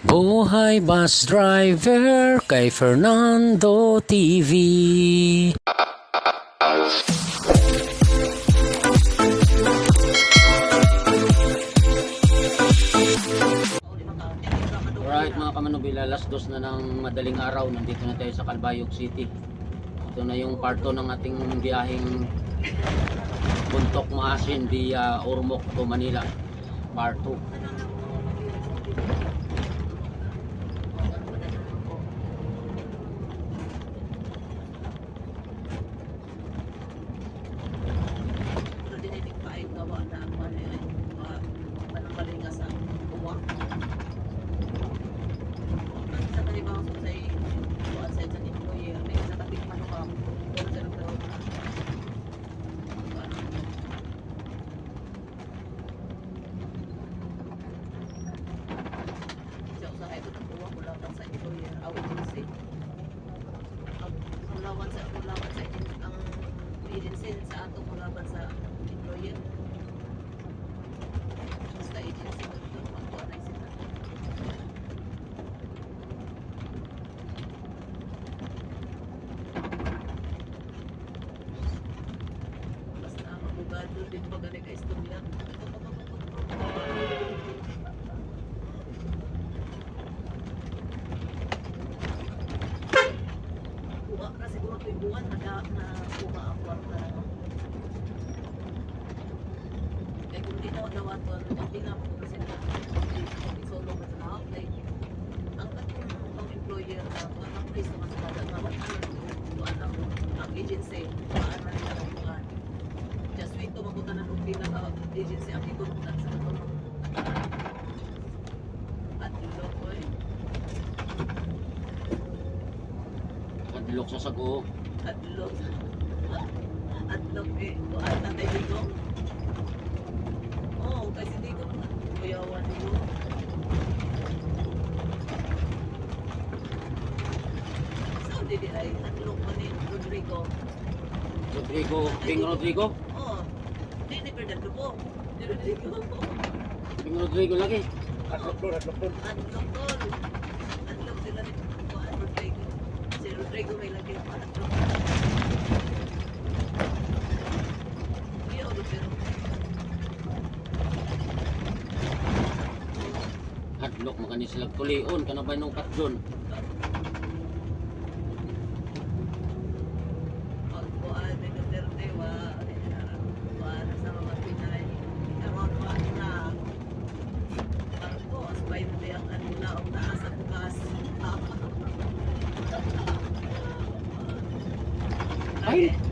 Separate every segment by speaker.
Speaker 1: Buhay Bus Driver kay Fernando TV. Alright mga kamanubila, alas 2 na ng madaling araw. Nandito na tayo sa Calbayog City. Ito na yung part 2 ng ating biyaheng Buntok Maasin via Ormoc to Manila. Part 2. Adlok sa sago.
Speaker 2: Adlok eh. Kuhaan na tayo dito. Oo, kasi di ko kuyawan dito. So, di ay adlok mo ni Rodrigo.
Speaker 1: Rodrigo, Ping Rodrigo?
Speaker 2: Oo. Di ni Fernando po. Di Rodrigo.
Speaker 1: Ping Rodrigo lagi.
Speaker 2: Adlok sila ni Kuhaan Rodrigo. Si Rodrigo may lagi yung adlok.
Speaker 1: Adlok mo kani sila kulion kana ba nung patjon.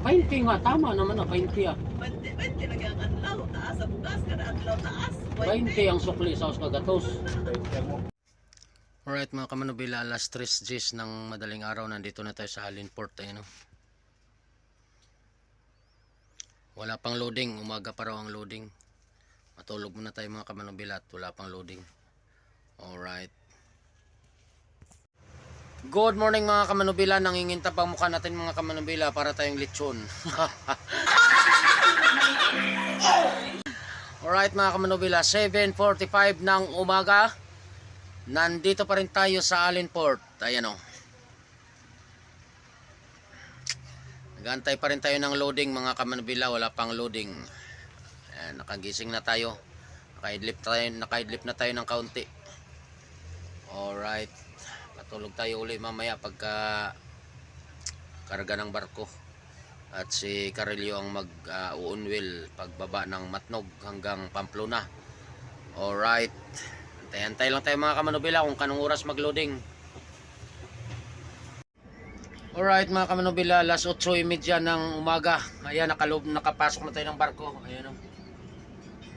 Speaker 1: Painti nga, tama naman na painti ah.
Speaker 2: Painti lagi ang adlaw, taas sa bugas, kada adlaw taas.
Speaker 1: Painti ang sukli sa Kagatos. Alright mga kamanubila, alas 3 Gs ng madaling araw, nandito na tayo sa Halinport. Ayun, no? Wala pang loading, umaga pa raw ang loading. Matulog muna tayo mga kamanubila at wala pang loading. Alright. Good morning mga kamanubila, nanginginta pa mukha natin mga kamanubila para tayong lechon. Alright mga kamanubila, 7:45 ng umaga. Nandito pa rin tayo sa Halinport. Ayan o. Nag-aantay pa rin tayo ng loading mga kamanubila, wala pang loading. Ayan, nakagising na tayo. Nakaidlip na tayo ng kaunti. Alright. Patulog tayo uli mamaya pagka karga ng barko. At si Carillo ang mag-uunwil pagbaba ng Matnog hanggang Pamplona. Alright. Antay lang tayo mga kamanubila kung kanong oras mag-loading. Alright mga kamanubila, alas 8:30 ng umaga. Ayan, nakapasok na tayo ng barko. Ayan o.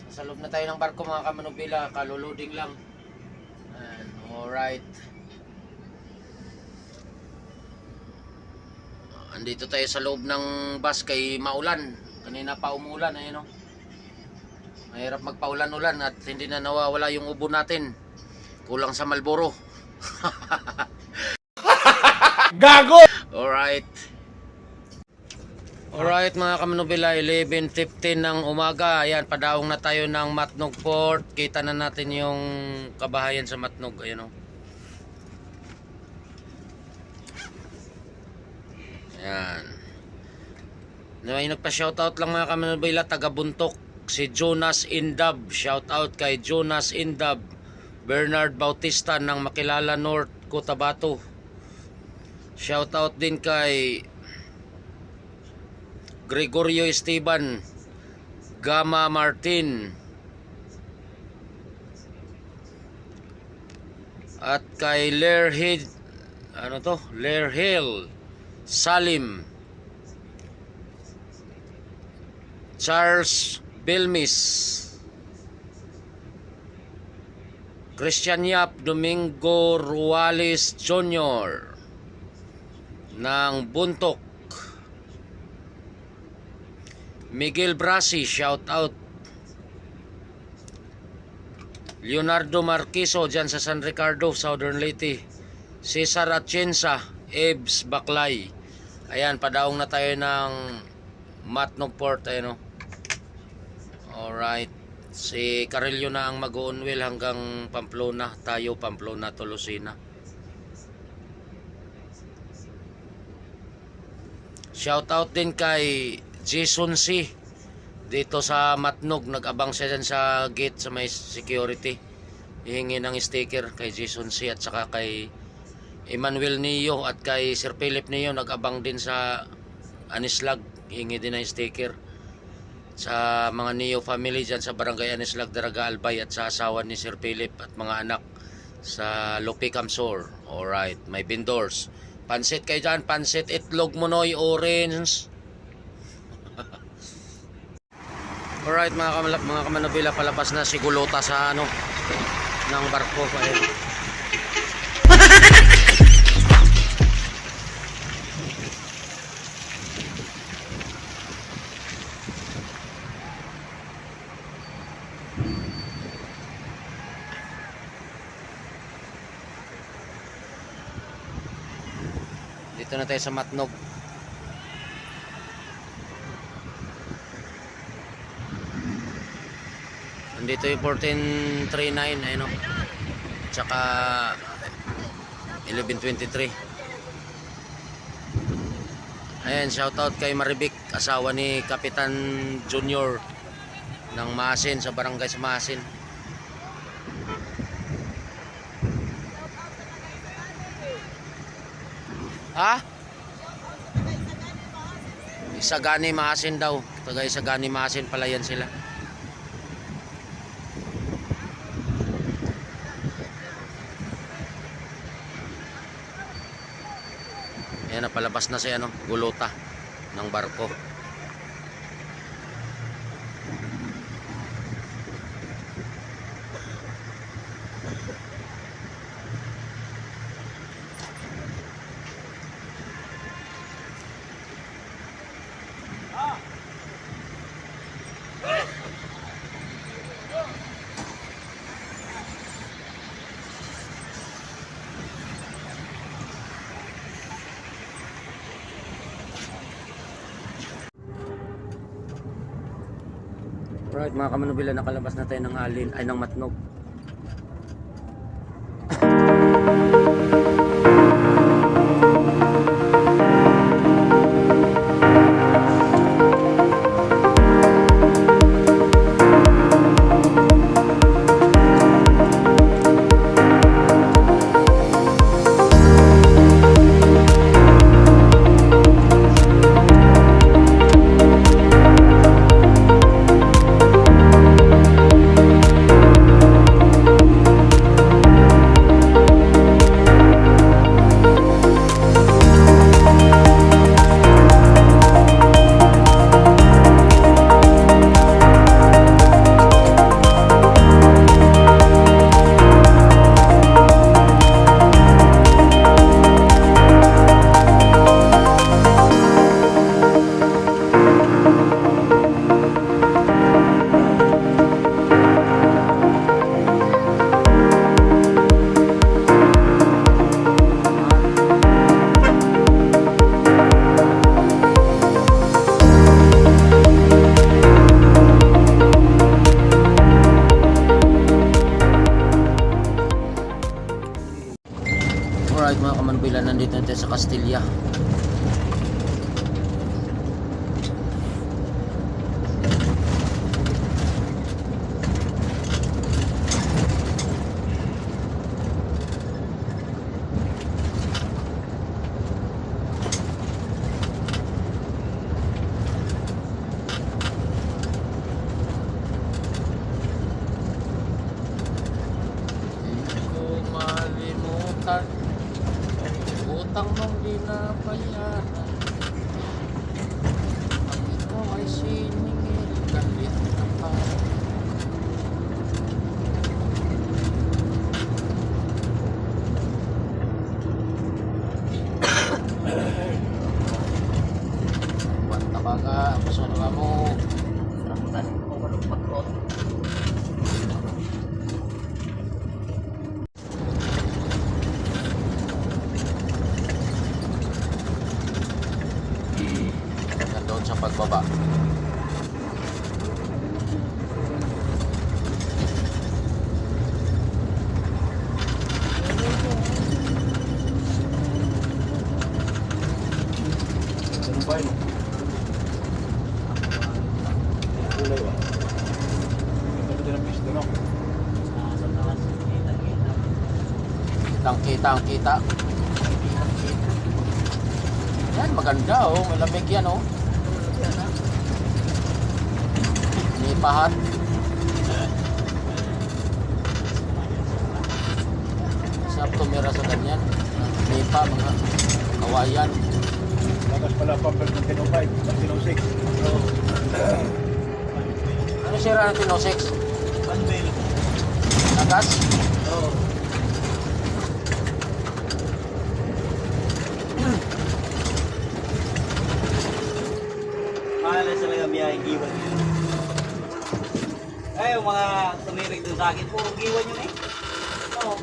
Speaker 1: Nasa loob na tayo ng barko mga kamanubila, kaloloading lang. Ayan, alright. Andito tayo sa loob ng bus kay maulan. Kanina pa umulan, ayun o. Mahirap magpaulan-ulan at hindi na nawawala yung ubo natin. Kulang sa Marlboro.
Speaker 3: Gago!
Speaker 1: Alright. Alright mga kamanubila, 11:15 ng umaga. Ayan, padaong na tayo ng Matnog Port. Kita na natin yung kabahayan sa Matnog. Ayan o. Ayan. May nagpa-shoutout lang mga kamanubila, taga Buntok. Si Jonas Indab. Shoutout kay Jonas Indab. Bernard Bautista ng Makilala North, Cotabato. Shoutout din kay Gregorio Esteban. Gama Martin. At kay Lerhill Salim. Charles Belmis. Christian Yap Domingo Ruales Jr. ng Buntok. Miguel Brasi, shout out. Leonardo Marquiso dyan sa San Ricardo, Southern Leyte. Cesar Atienza, Ebs Baklay. Ayan, padaong na tayo ng Matnog Port, ayun o. Alright. Si Carillo na ang mag-uunwil hanggang Pamplona. Tayo Pamplona to Lucena. Shout out din kay Jason C. Dito sa Matnog, nag-abang siya dyan sa gate sa may security. Hihingi ng sticker kay Jason C. At saka kay Emmanuel Nio at kay Sir Philip Nio, nag-abang din sa Anislag. Hihingi din ng sticker sa mga Nio family dyan sa Barangay Anislag, Daraga Albay, at sa asawa ni Sir Philip at mga anak sa Lupi Camsor. Alright, may vendors. Pansit kayo dyan, pansit, itlog, munoy, orange. Alright mga kamanubila, palabas na si Gulota sa ng barko. Ayun. Dito na tayo sa Matnog. Nandito yung 1439, ayun o. Tsaka 1123. Ayan, shoutout kay Maribik, asawa ni Kapitan Junior ng Masin, sa barangay sa Masin. Ha? Isagani Masin daw. Taga Isagani Masin pala yan sila. Ayan, napalabas na si Gulota ng barko. Alright mga kamanubila, nakalabas na tayo ng alin ay ng Matnog. Alright mga kamanubila, nandito natin sa Castilla. kalimutan. Utang mong di nabayaran. Pag ikaw ay siningil, galit ka pa. Banta ka ka, masano ka mo.
Speaker 2: Rambutan ko malupot ko.
Speaker 1: Doon sa pagbaba.
Speaker 3: Ano ba yun? Kulay ba? Ito din ang pisto, no?
Speaker 2: Sa taas, kita-kita.
Speaker 1: Kitang-kita ang kita. Yan, maganda oh. Malamig yan oh. Nipahat. Sarap tumira sa ganyan. Nipa, mga kawayan.
Speaker 3: Lakas pala pampers ng 105, ng 106.
Speaker 1: Ano sira ng 106?
Speaker 3: Unveil.
Speaker 1: Nagas?
Speaker 3: Oo.
Speaker 4: Mahal sa mga biyaheng iwan yun. Ay, yung mga tumirig doon sa akin, puro iwan yun eh. Oo.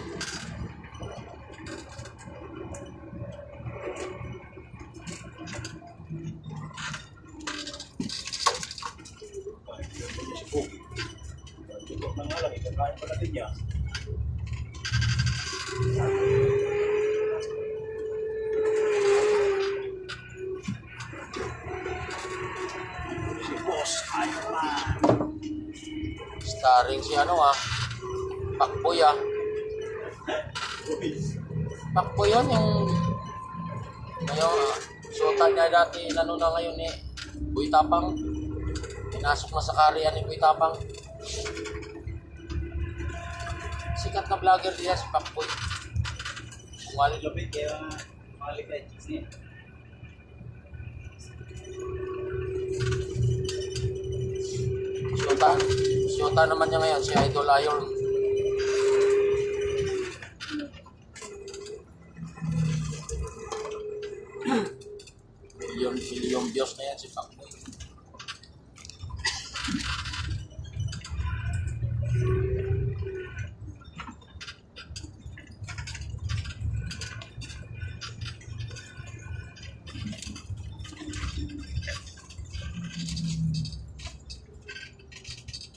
Speaker 3: Si Pogi. Ito ng alam, ikakain pa natin niya. Si Boss Iron.
Speaker 1: Starring si ano ah. Pakboy ah. Pakboy yun yung ngayon suotan niya dati nano na ngayon eh. Boy Tapang. Pinasok na sa karya ni Boy Tapang. Sikat na vlogger diya si Pakboy. Umali
Speaker 4: Lupit, kaya malik na chicks niya.
Speaker 1: Syota naman niya ngayon, si Idol Iron. Bilyon views na yan si Pakboy.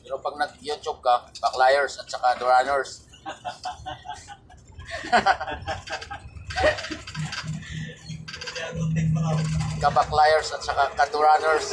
Speaker 1: Pero pag nag-YouTube ka, backliers at saka duraners. Ka-backliers at saka ka-duraners.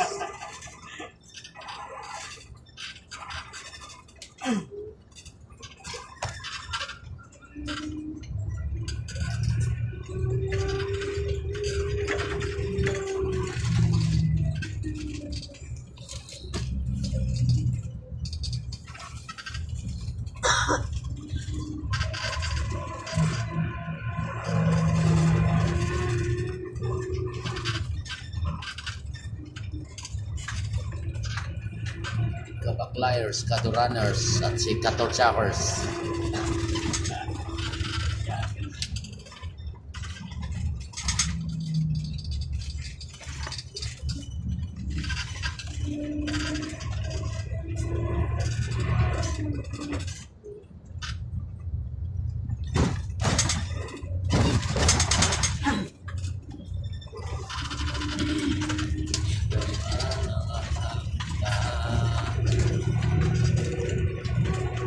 Speaker 1: Ka-backliers, ka-duraners at si ka-torchakers.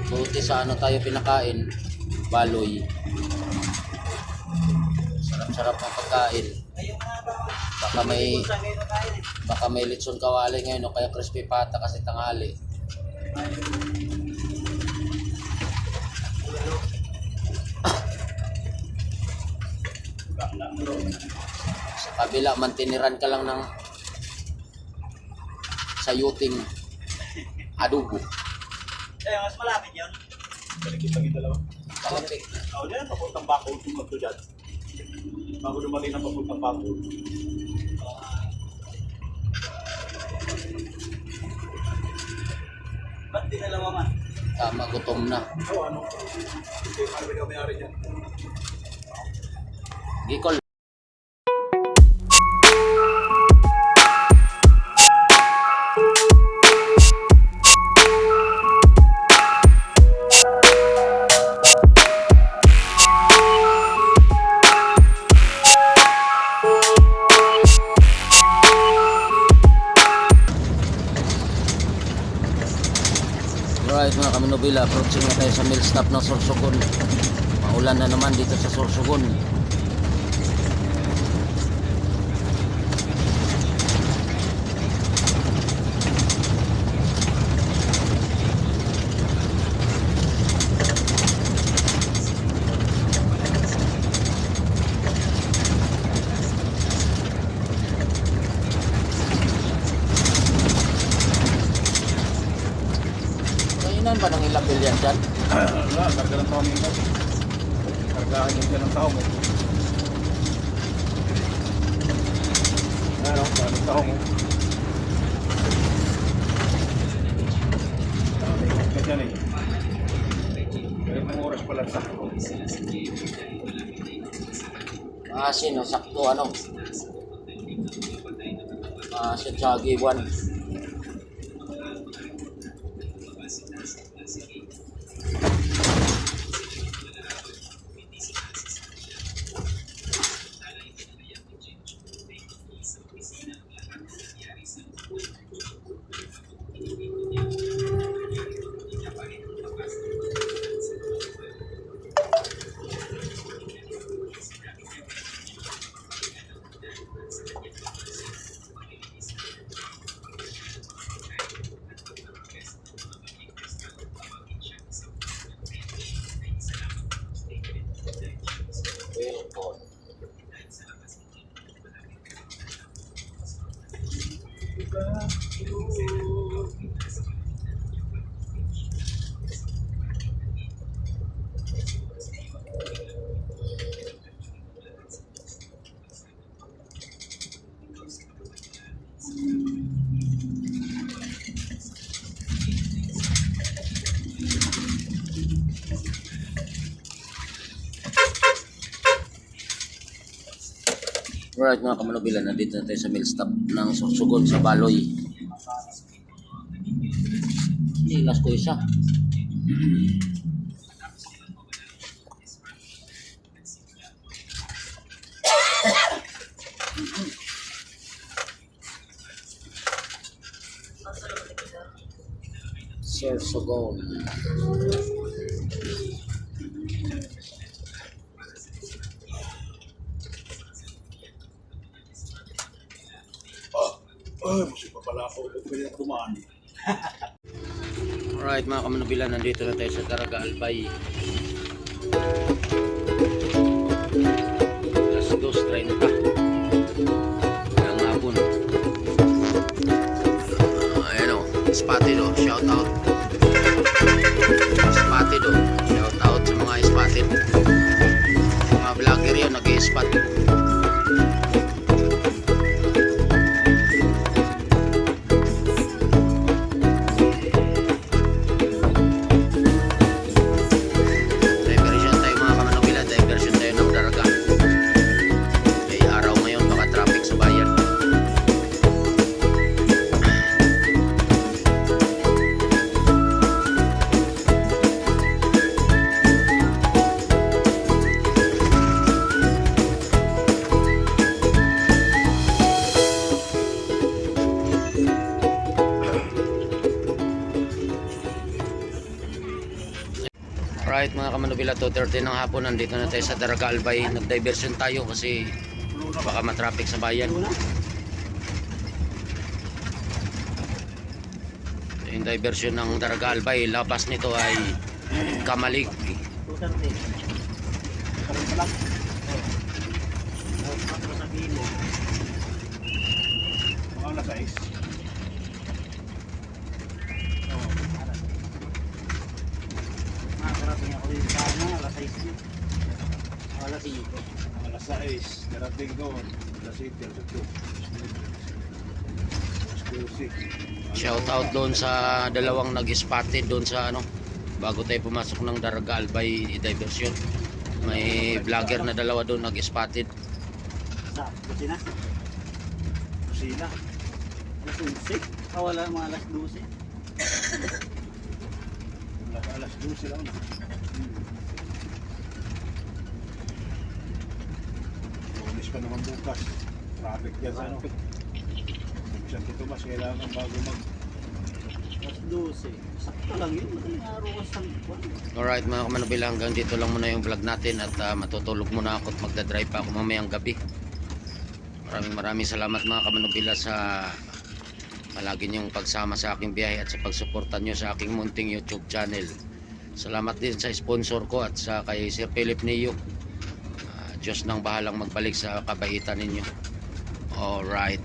Speaker 1: Buti sa ano tayo pinakain, baloy. Sarap-sarap ng pagkain.
Speaker 4: Ayun nga ba?
Speaker 1: Baka may litson kawali ngayon o kaya crispy pata kasi tanghali. Sa kabila, mantiniran ka lang ng sayuting adobo.
Speaker 4: Eh, mas malapit yun.
Speaker 3: Balik kita dalawa.
Speaker 1: Traffic.
Speaker 3: Dyan, papuntang Bacolod. Tumag to dyan. Bago dumating na papuntang Bacolod.
Speaker 4: Ba't di nalawaman?
Speaker 1: Tama, gutom na.
Speaker 3: Ano? Hindi, parang may dyan.
Speaker 1: Gikol. Alright mga kaminobila, approaching na tayo sa mill stop ng Sorsogon. Maulan na naman dito sa Sorsogon. Kainan ba ng ilapil yan dyan?
Speaker 3: Wala, karga ng tao ngayon. Kargahan yung dyan ng tao mo. Ano, karga ng tao mo. May ikot ka dyan eh. Kaya mga oras pala sa
Speaker 1: Maasin, sakto ano. Maasin sa Agiwan. Welcome. Alright mga kamanobila, nandito na tayo sa mill stop ng Sorsogon sa Baloy. Nilas ko isa. Sorsogon.
Speaker 3: ay, masih pa pala ako. Pwede na dumaan.
Speaker 1: Alright mga kamanobila, nandito na tayo sa Daraga Albay. Alas 2:30 ng hapon. Ayan o, spotted o, shout out. Spotted o, shout out sa mga spotted. Mga vlogger yun, nag-i-spot. Alright mga kamanobila, 2:30 ng hapon, nandito na tayo sa Daraga Albay. Nag-diversion tayo kasi baka matraffic sa bayan. Yung diversion ng Daraga Albay, labas nito ay Kamalig.
Speaker 3: Mga alas 6.
Speaker 4: Nakakarating ako dito sa alas 6 na. Alas 5.
Speaker 3: Alas 6, narating doon. Alas 7, alas 8. Alas 12.
Speaker 1: Shout out doon sa dalawang nag-spotted doon sa ano, bago tayo pumasok ng Daraga Albay Diversion. May vlogger na dalawa doon nag-spotted.
Speaker 4: Sa kusina.
Speaker 3: Kusina.
Speaker 4: Alas 11. Wala mga alas 12.
Speaker 3: Alas 12 lang. Lunes pa naman bukas. Traffic dyan sa ano. Sa Tito Mas, kailangan bago
Speaker 4: Alas 12. Sakto lang yun. Madaling araw ka sa buwan.
Speaker 1: Alright mga kamanubila, hanggang dito lang muna yung vlog natin at matutulog muna ako at magdadrive pa ako mamayang gabi. Maraming salamat mga kamanubila sa palagi niyong pagsama sa aking biyahe at sa pagsuporta niyo sa aking munting YouTube channel. Salamat din sa sponsor ko at sa kay Sir Philip Niyok. Diyos nang bahalang magbalik sa kabaitan ninyo. Alright.